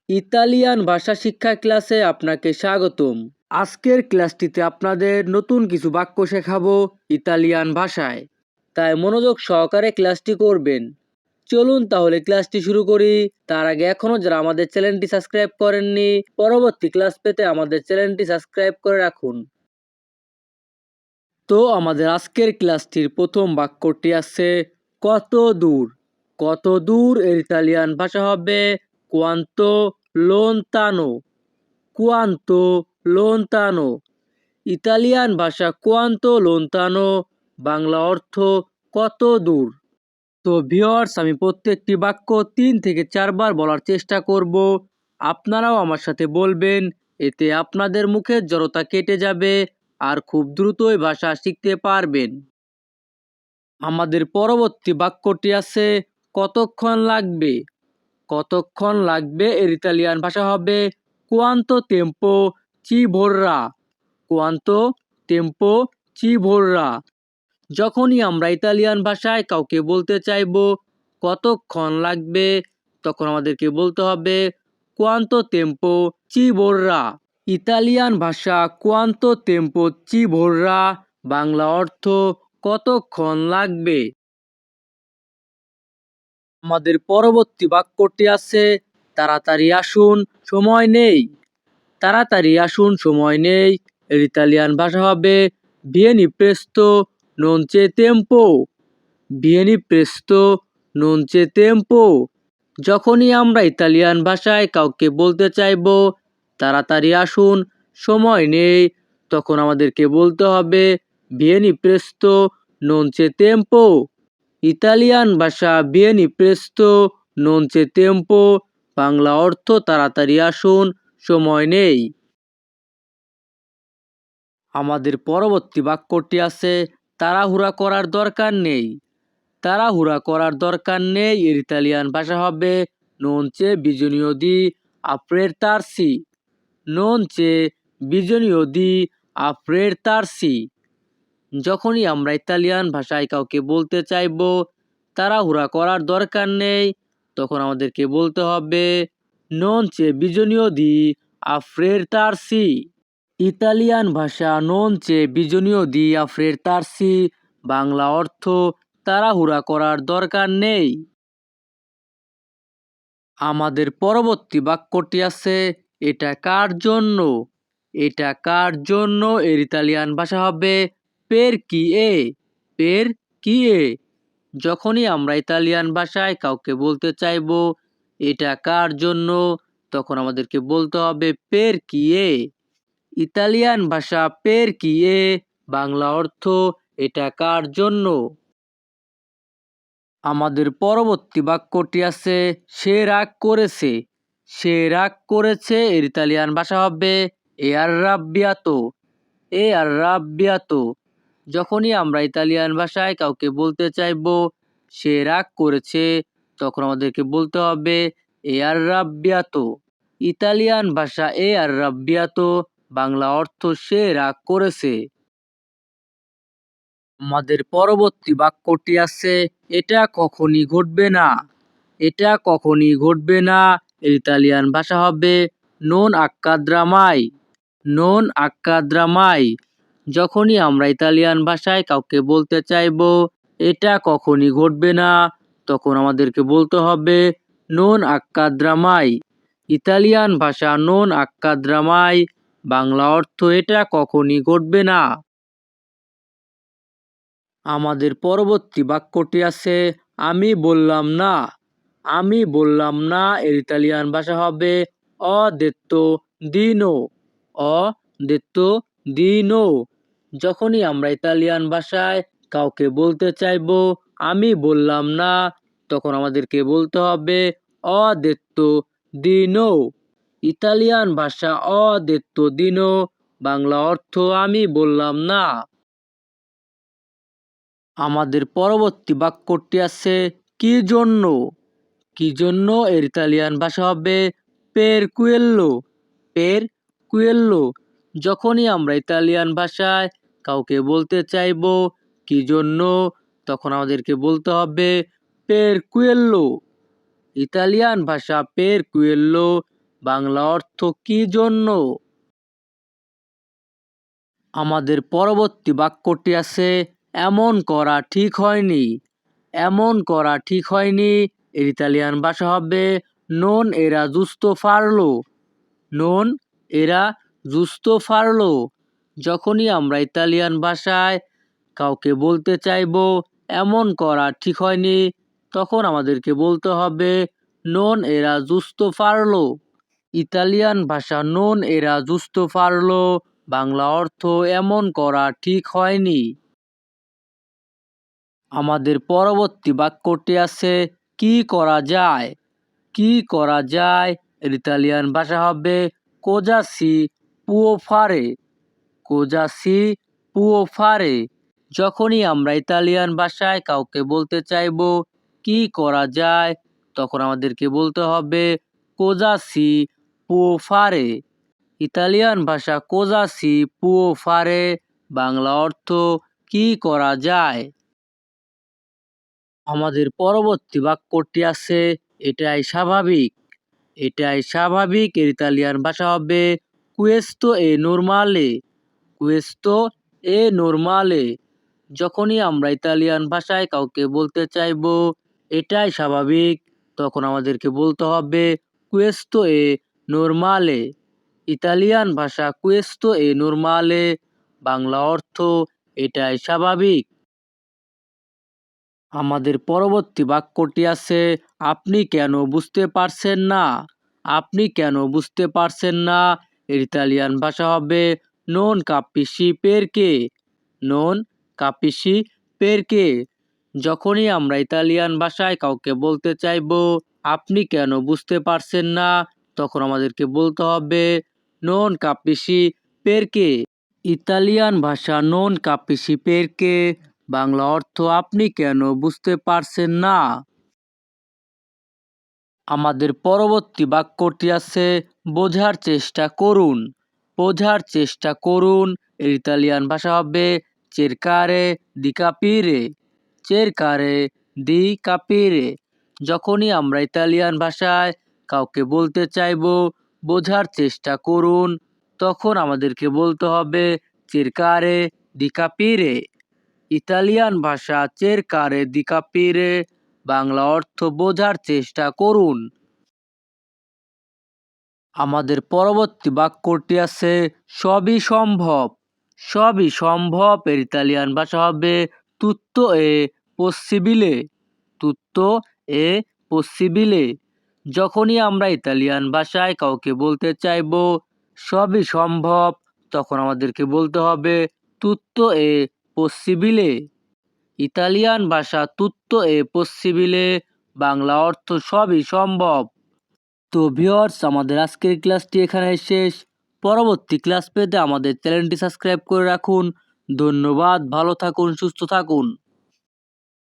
Italian ভাষা শিক্ষা ক্লাসে আপনাকে স্বাগতম। আজকের ক্লাসটিতে আপনাদের নতুন কিছু বাক্য শেখাবো ইতালিয়ান ভাষায়, তাই মনোযোগ সহকারে ক্লাসটি করবেন। চলুন তাহলে ক্লাসটি শুরু করি। তার আগে এখনো যারা আমাদের চ্যানেলটি সাবস্ক্রাইব করেননি, পরবর্তী ক্লাস পেতে আমাদের চ্যানেলটি সাবস্ক্রাইব করে রাখুন। তো আমাদের আজকের ক্লাসটির প্রথম বাক্যটি আছে কত দূর। কত দূর এর ইতালিয়ান ভাষা হবে কোয়ান্তো লোনতানো। কোয়ান্তো লোনতানো। ইতালিয়ান ভাষা কোয়ান্তো লোনতানো, বাংলা অর্থ কত দূর। তো ভিউয়ার্স, আমি প্রত্যেকটি বাক্য 3 থেকে 4 বার বলার চেষ্টা করব। আপনারাও আমার সাথে বলবেন, এতে আপনাদের মুখের জড়তা কেটে যাবে আর খুব দ্রুতই ভাষা শিখতে পারবেন। আমাদের পরবর্তী বাক্যটি আছে কতক্ষণ লাগবে। কতক্ষণ লাগবে এর ইতালিয়ান ভাষা হবে কোয়ান্তো তেম্পো চি ভোররা। কোয়ান্তো তেম্পো চি ভোররা। যখনই আমরা ইতালিয়ান ভাষায় কাউকে বলতে চাইবো কতক্ষণ লাগবে, তখন আমাদেরকে বলতে হবে কোয়ান্তো তেম্পো চি ভোররা। ইতালিয়ান ভাষা কোয়ান্তো তেম্পো চি ভোররা, বাংলা অর্থ কতক্ষণ লাগবে। আমাদের পরবর্তী বাক্যটি আছে তাড়াতাড়ি আসুন, সময় নেই। তাড়াতাড়ি আসুন, সময় নেই এর ইতালিয়ান ভাষা হবে ভিয়েনি প্রেস্তো নন চে তেম্পো। ভিয়েনি প্রেস্তো নন চে তেম্পো। যখনই আমরা ইতালিয়ান ভাষায় কাউকে বলতে চাইবো তাড়াতাড়ি আসুন, সময় নেই, তখন আমাদেরকে বলতে হবে ভিয়েনি প্রেস্তো নন চে তেম্পো। ইতালিয়ান ভাষা ভিয়েনি প্রেস্তো নন চে তেম্পো, বাংলা অর্থ তাড়াতাড়ি আসুন, সময় নেই। আমাদের পরবর্তী বাক্যটি আছে তাড়াহুড়া করার দরকার নেই। তাড়াহুড়া করার দরকার নেই এর ইতালিয়ান ভাষা হবে নন চে বিজনীয় দি আফ্রেতারসি। নন চে বিজনীয় দি আফ্রেতারসি। যখনই আমরা ইতালিয়ান ভাষায় কাউকে বলতে চাইবো তাড়াহুড়া করার দরকার নেই, তখন আমাদেরকে বলতে হবে নন চে বিজনীয় দি আফ্রেতারসি। ইতালিয়ান ভাষা নন চে বিজনীয় দি আফ্রেতারসি, বাংলা অর্থ তাড়াহুড়া করার দরকার নেই। আমাদের পরবর্তী বাক্যটি আছে এটা কার জন্য। এটা কার জন্য এর ইতালিয়ান ভাষা হবে পের কি এ। পের কি এ। যখনই আমরা ইতালিয়ান ভাষায় কাউকে বলতে চাইবো এটা কার জন্য, তখন আমাদেরকে বলতে হবে পের কি এ। ইতালিয়ান ভাষা পের কি এ, বাংলা অর্থ এটা কার জন্য। আমাদের পরবর্তী বাক্যটি আছে সে রাগ করেছে। সে রাগ করেছে এর ইতালিয়ান ভাষা হবে এ আররাব্বিয়াতো। এ আররাব্বিয়াতো। যখনই আমরা ইতালিয়ান ভাষায় কাউকে বলতে চাইবো সে রাগ করেছে, তখন আমাদেরকে বলতে হবে এ আররাব্বিয়াতো। ইতালিয়ান ভাষা এ আররাব্বিয়াতো, বাংলা অর্থ সে রাগ করেছে। আমাদের পরবর্তী বাক্যটি আছে এটা কখনই ঘটবে না। এটা কখনই ঘটবে না এর ইতালিয়ান ভাষা হবে নন আক্কাদ্রা মাই। নন আক্কাদ্রা মাই। যখনই আমরা ইতালিয়ান ভাষায় কাউকে বলতে চাইবো এটা কখনই ঘটবে না, তখন আমাদেরকে বলতে হবে নন আক্কাদ্রা মাই। ইতালিয়ান ভাষা নন আক্কাদ্রা মাই, বাংলা অর্থ এটা কখনই ঘটবে না। আমাদের পরবর্তী বাক্যটি আছে আমি বললাম না। আমি বললাম না এর ইতালিয়ান ভাষা হবে অ দেত্তো দিনো। অ দেত্তো দিনো। যখনই আমরা ইতালিয়ান ভাষায় কাউকে বলতে চাইবো আমি বললাম না, তখন আমাদেরকে বলতে হবে অ দেত্তো দিনো। ইতালিয়ান ভাষা অ দেত্তো দিনো, বাংলা অর্থ আমি বললাম না। আমাদের পরবর্তী বাক্যটি আছে কি জন্য। কি জন্য এর ইতালিয়ান ভাষা হবে পের কুয়েল্লো। পের কুয়েল্লো। যখনই আমরা ইতালিয়ান ভাষায় কাউকে বলতে চাইবো কি জন্য, তখন আমাদেরকে বলতে হবে পের কুয়েল্লো। ইতালিয়ান ভাষা পের কুয়েল্লো, বাংলা অর্থ কি জন্য? আমাদের পরবর্তী বাক্যটি আছে এমন করা ঠিক হয়নি। এমন করা ঠিক হয়নি এর ইতালিয়ান ভাষা হবে non era giusto farlo। non era giusto farlo। যখনই আমরা ইতালিয়ান ভাষায় কাউকে বলতে চাইবো এমন করা ঠিক হয়নি, তখন আমাদেরকে বলতে হবে non era giusto farlo। Italian ভাষা non era giusto farlo, Bangla অর্থ এমন করা ঠিক হয়নি। আমাদের পরবর্তী বাক্যটি আছে কি করা যায়। কি করা যায় এর ইতালিয়ান ভাষা হবে cosa si può fare। cosa si può fare। যখনই আমরা ইতালিয়ান ভাষায় কাউকে বলতে চাইবো কি করা যায়, তখন আমাদেরকে বলতে হবে cosa si può fare। Italian ভাষা cosa si può fare, Bangla অর্থ কি করা যায়। আমাদের পরবর্তী বাক্যটি আছে এটাই স্বাভাবিক। এটাই স্বাভাবিক এর ইতালিয়ান ভাষা হবে questo è normale। questo è normale। যখনই আমরা ইতালিয়ান ভাষায় কাউকে বলতে চাইবো এটাই স্বাভাবিক, তখন আমাদেরকে বলতে হবে questo è normale। ইতালিয়ান ভাষা questo è normale, বাংলা অর্থ এটাই স্বাভাবিক। আমাদের পরবর্তী বাক্যটি আছে আপনি কেন বুঝতে পারছেন না। আপনি কেন বুঝতে পারছেন না এর ইতালিয়ান ভাষা হবে non capisci perché। non capisci perché। যখনই আমরা ইতালিয়ান ভাষায় কাউকে বলতে চাইবো আপনি কেন বুঝতে পারছেন না, তখন আমাদেরকে বলতে হবে non capisci perché। ইতালিয়ান ভাষা non capisci perché, বাংলা অর্থ আপনি কেন বুঝতে পারছেন না। আমাদের পরবর্তী বাক্যটি আছে বোঝার চেষ্টা করুন। বোঝার চেষ্টা করুন এর ইতালিয়ান ভাষা হবে cercare di capire। cercare di capire। যখনই আমরা ইতালিয়ান ভাষায় কাউকে বলতে চাইবো বোঝার চেষ্টা করুন, তখন আমাদেরকে বলতে হবে cercare di capire। ইতালিয়ান ভাষা cercare di capire, বাংলা অর্থ বোঝার চেষ্টা করুন। আমাদের পরবর্তী বাক্যটি আছে সবই সম্ভব। সবই সম্ভব এর ইতালিয়ান ভাষা হবে tutto è possibile। tutto è possibile। যখনই আমরা ইতালিয়ান ভাষায় কাউকে বলতে চাইবো সবই সম্ভব, তখন আমাদেরকে বলতে হবে tutto è possibile। ইতালিয়ান ভাষা tutto è possibile, বাংলা অর্থ সবই সম্ভব। তো ভিউয়ার্স, আমাদের আজকের ক্লাসটি এখানে শেষ। পরবর্তী ক্লাস পেতে আমাদের চ্যানেলটি সাবস্ক্রাইব করে রাখুন। ধন্যবাদ, ভালো থাকুন, সুস্থ থাকুন।